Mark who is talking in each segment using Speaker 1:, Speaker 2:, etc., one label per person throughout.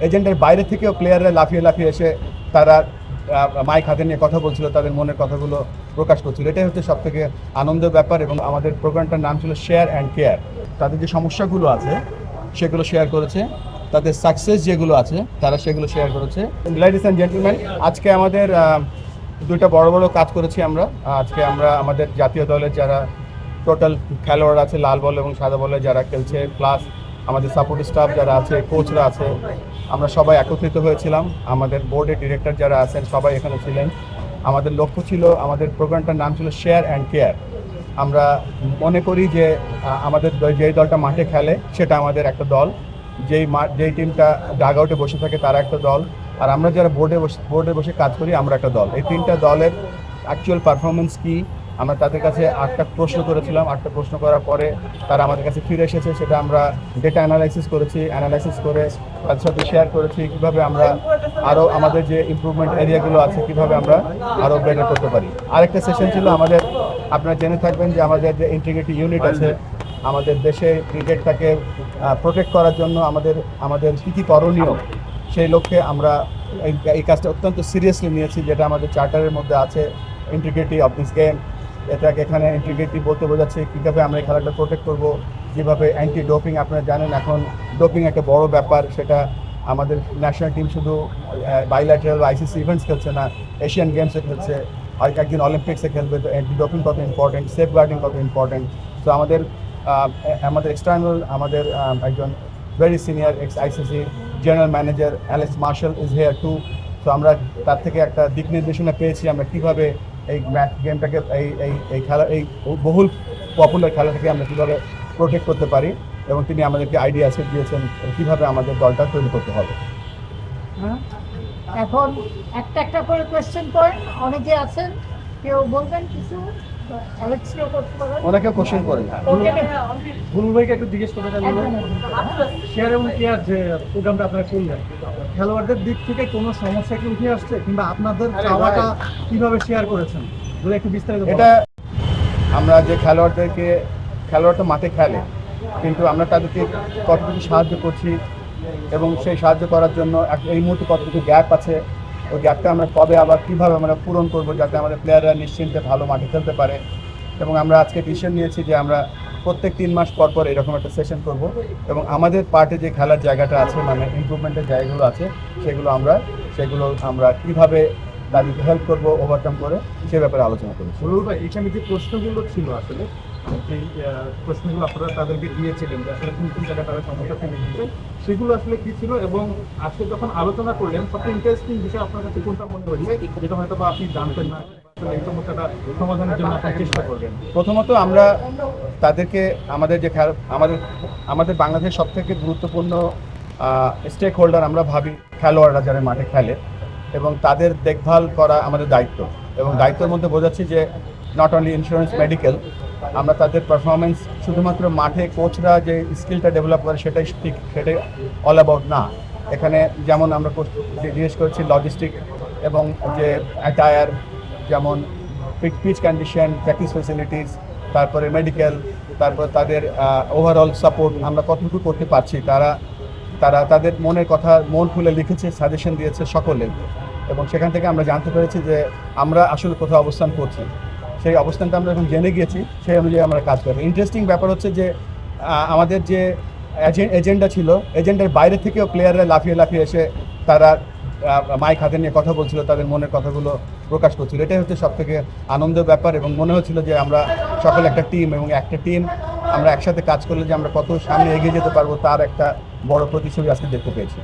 Speaker 1: এজেন্টের বাইরে থেকেও প্লেয়াররা লাফিয়ে লাফিয়ে এসে তারা মাইক হাতে নিয়ে কথা বলছিল, তাদের মনের কথাগুলো প্রকাশ করছিল। এটাই হচ্ছে সব থেকে আনন্দের ব্যাপার। এবং আমাদের প্রোগ্রামটার নাম ছিল শেয়ার অ্যান্ড কেয়ার। তাদের যে সমস্যাগুলো আছে সেগুলো শেয়ার করেছে, তাদের সাকসেস যেগুলো আছে তারা সেগুলো শেয়ার করেছে। লেডিস অ্যান্ড জেন্টলম্যান, আজকে আমাদের দুইটা বড় বড় কাজ করেছি আমরা। আজকে আমরা আমাদের জাতীয় দলের যারা টোটাল খেলোয়াড় আছে লাল বল এবং সাদা বলে যারা খেলছে, প্লাস আমাদের সাপোর্ট স্টাফ যারা আছে, কোচরা আছে, আমরা সবাই একত্রিত হয়েছিলাম। আমাদের বোর্ডের ডিরেক্টর যারা আছেন সবাই এখানে ছিলেন। আমাদের লক্ষ্য ছিল, আমাদের প্রোগ্রামটার নাম ছিল শেয়ার অ্যান্ড কেয়ার। আমরা মনে করি যে আমাদের যেই দলটা মাঠে খেলে সেটা আমাদের একটা দল, যেই টিমটা ডাগ আউটে বসে থাকে তারা একটা দল, আর আমরা যারা বোর্ডে বসে কাজ করি আমরা একটা দল। এই তিনটা দলের অ্যাকচুয়াল পারফরমেন্স কী আমরা তাদের কাছে 8টা প্রশ্ন করেছিলাম। 8টা প্রশ্ন করার পরে তারা আমাদের কাছে ফিরে এসেছে, সেটা আমরা ডেটা অ্যানালাইসিস করে তাদের সাথে শেয়ার করেছি কীভাবে আমরা আরও আমাদের যে ইমপ্রুভমেন্ট এরিয়াগুলো আছে কীভাবে আমরা আরও বেটার করতে পারি। আরেকটা সেশন ছিল আমাদের, আপনারা জেনে থাকবেন যে আমাদের যে ইন্টিগ্রিটি ইউনিট আছে, আমাদের দেশে ক্রিকেটটাকে প্রোটেক্ট করার জন্য আমাদের কী কী করণীয়, সেই লক্ষ্যে আমরা এই কাজটা অত্যন্ত সিরিয়াসলি নিয়েছি, যেটা আমাদের চার্টারের মধ্যে আছে, ইন্টিগ্রিটি অফ দিস গেম। এটাকে এখানে ইন্টিগ্রিটি বলতে বোঝাচ্ছে কীভাবে আমরা এই খেলাটা প্রোটেক্ট করবো, যেভাবে অ্যান্টি ডোপিং। আপনারা জানেন এখন ডোপিং একটা বড় ব্যাপার, সেটা আমাদের ন্যাশনাল টিম শুধু বাইল্যাটারাল আইসিসি ইভেন্টস খেলছে না, এশিয়ান গেমসে খেলছে, একদিন অলিম্পিক্সে খেলবে। তো অ্যান্টি ডোপিং কত ইম্পর্টেন্ট, সেফ গার্ডিং কত ইম্পর্টেন্ট। তো আমাদের এক্সটার্নাল আমাদের একজন very senior x ICC general manager Alex martial is here two. তো আমরা তার থেকে একটা দিক নির্দেশনা পেয়েছি আমরা কীভাবে এই গেমটাকে এই খেলা, এই বহুল পপুলার খেলাটাকে আমরা কীভাবে প্রোটেক্ট করতে পারি, এবং তিনি আমাদেরকে আইডিয়া সেট দিয়েছেন কীভাবে আমাদের দলটা তৈরি করতে হবে।
Speaker 2: এখন একটা করে কোয়েশ্চেন করেন, অনেকে আছেন, কেউ বলবেন কিছু,
Speaker 1: অনেকে কোশ্চেন করেন।
Speaker 3: বুলবুল ভাইকে একটু জিজ্ঞেস করতে চাই, শেয়ার এবং কেয়ার যে প্রোগ্রামটা আপনারা করলেন, খেলোয়াড়দের দিক থেকে কোনো সমস্যা কি উঠে আসছে, কিংবা আপনাদের চাওয়াটা কিভাবে শেয়ার করেছেন যদি একটু বিস্তারিত।
Speaker 1: এটা আমরা যে খেলোয়াড়টা মাঠে খেলে, কিন্তু আমরা তাদেরকে কতটুকু সাহায্য করছি এবং সেই সাহায্য করার জন্য এই মুহূর্তে কতটুকু গ্যাপ আছে, ওই গ্যাপটা আমরা কবে আবার কীভাবে আমরা পূরণ করবো যাতে আমাদের প্লেয়াররা নিশ্চিন্তে ভালো মাঠে খেলতে পারে। এবং আমরা আজকে ডিসিশন নিয়েছি যে আমরা প্রত্যেক 3 মাস পর পর এরকম একটা সেশন করব, এবং আমাদের পার্টে যে খেলার জায়গাটা আছে, মানে ইমপ্রুভমেন্টের জায়গাগুলো আছে, সেগুলো আমরা কীভাবে তাদেরকে হেল্প করবো ওভারকাম করে, সে ব্যাপারে আলোচনা করি।
Speaker 3: ভাই, এখানে যে প্রশ্নগুলো ছিল আসলে এই প্রশ্নগুলো আপনারা তাদেরকে দিয়েছিলেন যে আসলে কোন কোন জায়গায় তারা সমস্যা ফেলে দিচ্ছে, সেগুলো আসলে কি ছিল, এবং আজকে যখন আলোচনা করলেন সবচেয়ে ইন্টারেস্টিং বিষয় আপনার কাছে কোনটা মনে হয়েছে, যেটা হয়তো বা আপনি জানতেন না, এই সমস্যাটা সমাধানের জন্য আপনার চেষ্টা করবেন?
Speaker 1: প্রথমত আমরা তাদেরকে আমাদের বাংলাদেশের সবথেকে গুরুত্বপূর্ণ স্টেক হোল্ডার আমরা ভাবি খেলোয়াড়রা যারা মাঠে খেলে, এবং তাদের দেখভাল করা আমাদের দায়িত্ব। এবং দায়িত্বের মধ্যে বোঝাচ্ছি যে নট অনলি ইন্স্যুরেন্স, মেডিকেল, আমরা তাদের পারফরমেন্স শুধুমাত্র মাঠে কোচরা যে স্কিলটা ডেভেলপ করে সেটাই অল অ্যাবাউট না। এখানে যেমন আমরা জিজ্ঞেস করছি লজিস্টিক এবং যে অ্যাটায়ার, যেমন পিচ কন্ডিশন, প্র্যাকটিস ফেসিলিটিস, তারপরে মেডিকেল, তারপর তাদের ওভারঅল সাপোর্ট আমরা কতটুকু করতে পারছি। তারা তাদের মনের কথা মন খুলে লিখেছে, সাজেশন দিয়েছে সকলে, এবং সেখান থেকে আমরা জানতে পেরেছি যে আমরা আসলে কোথাও অবস্থান করছি। সেই অবস্থানটা আমরা এখন জেনে গিয়েছি, সেই অনুযায়ী আমরা কাজ করবো। ইন্টারেস্টিং ব্যাপার হচ্ছে যে আমাদের যে এজেন্ডা ছিল, এজেন্ডার বাইরে থেকেও প্লেয়াররা লাফিয়ে লাফিয়ে এসে তারা মাইক হাতে নিয়ে কথা বলছিল, তাদের মনের কথাগুলো প্রকাশ করছিল। এটাই হচ্ছে সব থেকে আনন্দের ব্যাপার, এবং মনে হচ্ছিল যে আমরা সকলে একটা টিম, এবং একটা টিম আমরা একসাথে কাজ করলে যে আমরা কত সামনে এগিয়ে যেতে পারবো তার একটা বড় প্রতিচ্ছবি আজকে দেখতে পেয়েছি।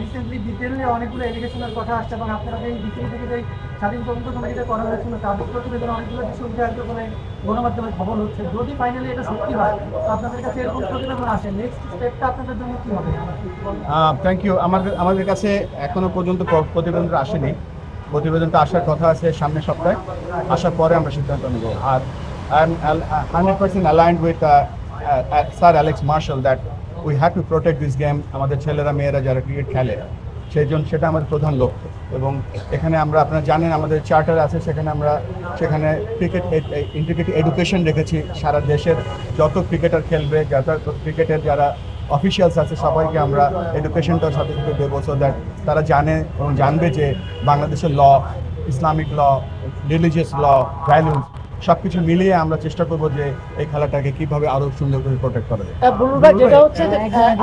Speaker 3: রিসেন্টলি ডিটেইলে অনেকগুলো এলিগেশনের কথা আসছে, এবং আপনারা এই ডিটেইল থেকে যে স্বাধীন তদন্ত কমিটিতে করা হয়েছিল তাদের প্রতিবেদন অনেকগুলো কিছু উঠে আসবে বলে গণমাধ্যমে খবর হচ্ছে। যদি ফাইনালি এটা সত্যি হয়, আপনাদের কাছে এরকম প্রতিবেদন আসে, নেক্সট স্টেপটা আপনাদের জন্য কী হবে?
Speaker 1: Thank you. আমাদের কাছে এখনো পর্যন্ত প্রতিবেদনটা আসেনি। প্রতিবেদনটা আসার কথা আছে সামনের সপ্তাহে, আসার পরে আমরা সিদ্ধান্ত নেব। আর I am 100% aligned with Sir Alex Marshall that we have to protect this game. আমাদের ছেলেরা মেয়েরা যারা ক্রিকেট খেলে সেটা আমাদের প্রধান লক্ষ্য। এবং এখানে আমরা, আপনারা জানেন আমাদের চার্টার আছে, সেখানে ক্রিকেট ইন্টিগ্রেটেড এডুকেশন রেখেছি। সারা দেশের যত ক্রিকেটার খেলবে, ক্রিকেটের যারা অফিসিয়ালস আছে সবাইকে আমরা এডুকেশনটার সাথে সাথে দেবো, সো দ্যাট তারা জানে এবং জানবে যে বাংলাদেশের ল, ইসলামিক ল, রিলিজিয়াস ল, ভ্যালুজ সব কিছু মিলিয়ে আমরা চেষ্টা করবো যে এই খেলাটাকে কীভাবে আরও সুন্দর করে প্রোটেক্ট করা যায়।
Speaker 4: বুলবুল ভাই, যেটা হচ্ছে যে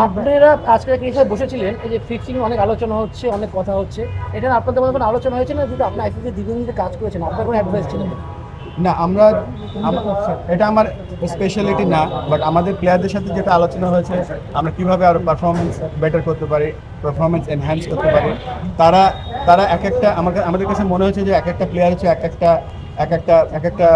Speaker 4: আপনারা আজকে একটা হিসাবে বসেছিলেন, এই যে ফিক্সিং অনেক আলোচনা হচ্ছে, অনেক কথা হচ্ছে, এটা আপনাদের মধ্যে কোনো আলোচনা হয়েছে না? যদি আপনি আইসিসি দীর্ঘদিন ধরে কাজ করেছেন, আপনার কোনো অ্যাডভাইস ছিল না?
Speaker 1: না, এটা আমার স্পেশালিটি না, বাট আমাদের প্লেয়ারদের সাথে যেটা আলোচনা হয়েছে, আমরা কিভাবে আরো পারফরমেন্স বেটার করতে পারি, পারফরমেন্স এনহ্যান্স করতে পারি। তারা আমাদের কাছে মনে হচ্ছে যে এক একটা প্লেয়ার হচ্ছে এক একটা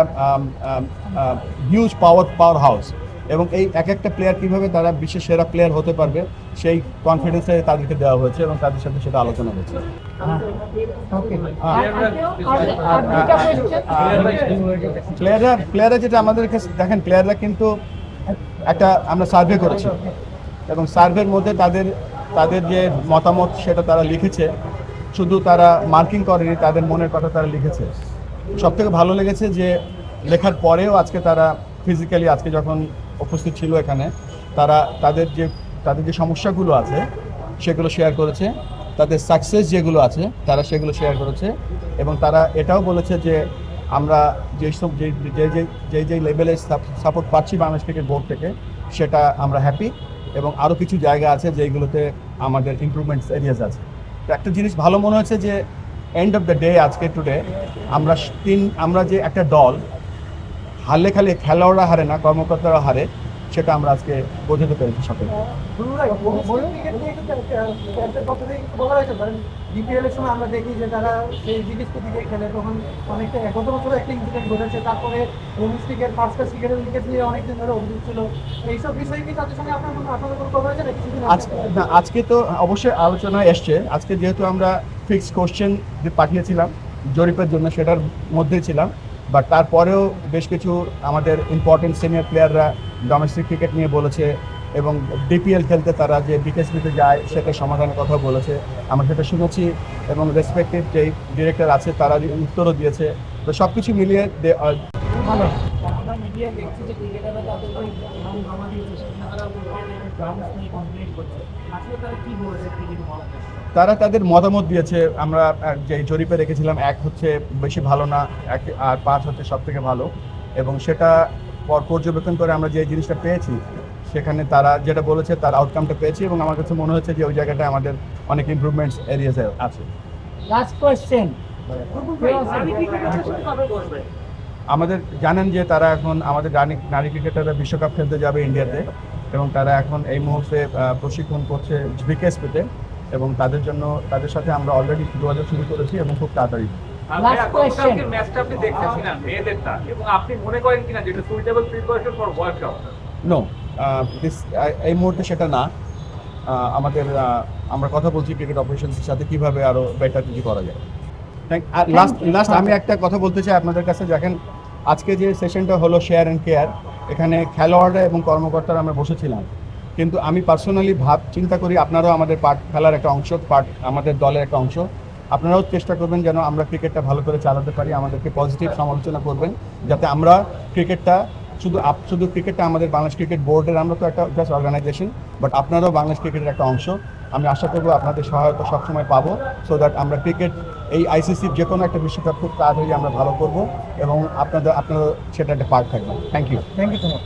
Speaker 1: হিউজ পাওয়ার হাউস, এবং এই এক একটা প্লেয়ার কিভাবে তারা বিশ্বের সেরা প্লেয়ার হতে পারবে সেই কনফিডেন্সে তাদেরকে দেওয়া হয়েছে এবং তাদের সাথে সেটা আলোচনা হয়েছে। প্লেয়াররা যেটা আমাদের কাছে দেখেন, প্লেয়াররা কিন্তু আমরা সার্ভে করেছি এবং সার্ভের মধ্যে তাদের যে মতামত সেটা তারা লিখেছে। শুধু তারা মার্কিং করেনি, তাদের মনের কথা তারা লিখেছে। সব থেকে ভালো লেগেছে যে লেখার পরেও আজকে তারা ফিজিক্যালি আজকে যখন উপস্থিত ছিল এখানে, তারা তাদের যে সমস্যাগুলো আছে সেগুলো শেয়ার করেছে, তাদের সাকসেস যেগুলো আছে তারা সেগুলো শেয়ার করেছে, এবং তারা এটাও বলেছে যে আমরা যে লেভেলে সাপোর্ট পাচ্ছি বাংলাদেশ ক্রিকেট বোর্ড থেকে, সেটা আমরা হ্যাপি, এবং আরও কিছু জায়গা আছে যেগুলোতে আমাদের ইমপ্রুভমেন্টস এরিয়াস আছে। তো একটা জিনিস ভালো মনে হচ্ছে যে এন্ড অফ দ্য ডে আজকে টুডে আমরা যে একটা দল হারলে খালি খেলোয়াড়রা হারে না, কর্মকর্তারা হারে, সেটা আমরা আজকে বোঝাতে পেরেছি সকলে।
Speaker 4: বিপিএলের সময় আমরা দেখি যে তারা সেই জিনিসকে দিকে খেলে, তখন অনেকটা গত বছর একটা ইনসিডেন্ট ঘটেছে, তারপরে ডোমেস্টিকের ফার্স্ট ক্লাস ক্রিকেটের উইকেট নিয়ে অনেকদিন ধরে অভিযোগ ছিল। এইসব বিষয়ে কি তাদের সঙ্গে আপনার কোনো কথা হয়েছে না?
Speaker 1: আজকে তো অবশ্যই আলোচনায় এসছে। আজকে যেহেতু আমরা ফিক্স কোশ্চেন পাঠিয়েছিলাম জরিপের জন্য, সেটার মধ্যেই ছিলাম, বাট তারপরেও বেশ কিছু আমাদের ইম্পর্টেন্ট সিনিয়র প্লেয়াররা ডোমেস্টিক ক্রিকেট নিয়ে বলেছে, এবং ডিপিএল খেলতে তারা যে বিকেএসপিতে যায় সেটা সমাধানের কথা বলেছে। আমরা সেটা শুনেছি, এবং রেসপেক্টিভ যেই ডিরেক্টর আছে তারা উত্তরও দিয়েছে। তো সব কিছু মিলিয়ে ভালো। তারা তাদের মতামত দিয়েছে। আমরা যে জরিপে রেখেছিলাম, 1 হচ্ছে বেশি ভালো না, আর 5 হচ্ছে সব থেকে ভালো, এবং সেটা পর্যবেক্ষণ করে আমরা যে জিনিসটা পেয়েছি সেখানে তারা যেটা বলেছে তার আউটকামটা পেয়েছি, এবং আমার কাছে মনে হচ্ছে যে ওই জায়গাটা আমাদের অনেক ইমপ্রুভমেন্টস এরিয়াস আছে।
Speaker 2: লাস্ট কোয়েশ্চেন,
Speaker 1: আমাদের জানেন যে তারা এখন আমাদের নারী ক্রিকেটাররা বিশ্বকাপ খেলতে যাবে ইন্ডিয়াতে, এবং তারা এখন এই মুহূর্তে প্রশিক্ষণ করছে বিকেএসপিতে, এবং তাদের সাথে আমরা অলরেডি যোগাযোগ শুরু করেছি, এবং খুব তাড়াতাড়ি।
Speaker 5: ম্যাচটা আপনি দেখতেছিলেন মেয়েদেরটা, এবং আপনি মনে করেন কিনা যেটা suitable preparation for world cup?
Speaker 1: No, এই মুহূর্তে সেটা না। আমরা কথা বলছি ক্রিকেট অপারেশনসের সাথে কিভাবে আরো বেটার কিছু করা যায়। লাস্ট আমি একটা কথা বলতে চাই আপনাদের কাছে। দেখেন, আজকে যে সেশনটা হলো শেয়ার অ্যান্ড কেয়ার, এখানে খেলোয়াড়রা এবং কর্মকর্তারা আমরা বসেছিলাম, কিন্তু আমি পার্সোনালি চিন্তা করি আপনারাও আমাদের খেলার একটা অংশ, আমাদের দলের একটা অংশ। আপনারাও চেষ্টা করবেন যেন আমরা ক্রিকেটটা ভালো করে চালাতে পারি, আমাদেরকে পজিটিভ সমালোচনা করবেন, যাতে আমরা ক্রিকেটটা শুধু ক্রিকেটটা আমাদের বাংলাদেশ ক্রিকেট বোর্ডের, আমরা তো একটা জাস্ট অর্গানাইজেশন, বাট আপনারাও বাংলাদেশ ক্রিকেটের একটা অংশ। আমি আশা করবো আপনাদের সহায়তা সবসময় পাবো, সো দ্যাট আমরা ক্রিকেট এই আইসিসির যে কোনো একটা বিশ্বকাপ খুব তাড়াতাড়ি আমরা ভালো করবো, এবং আপনারা সেটা একটা পার্ট থাকবেন। Thank you so much.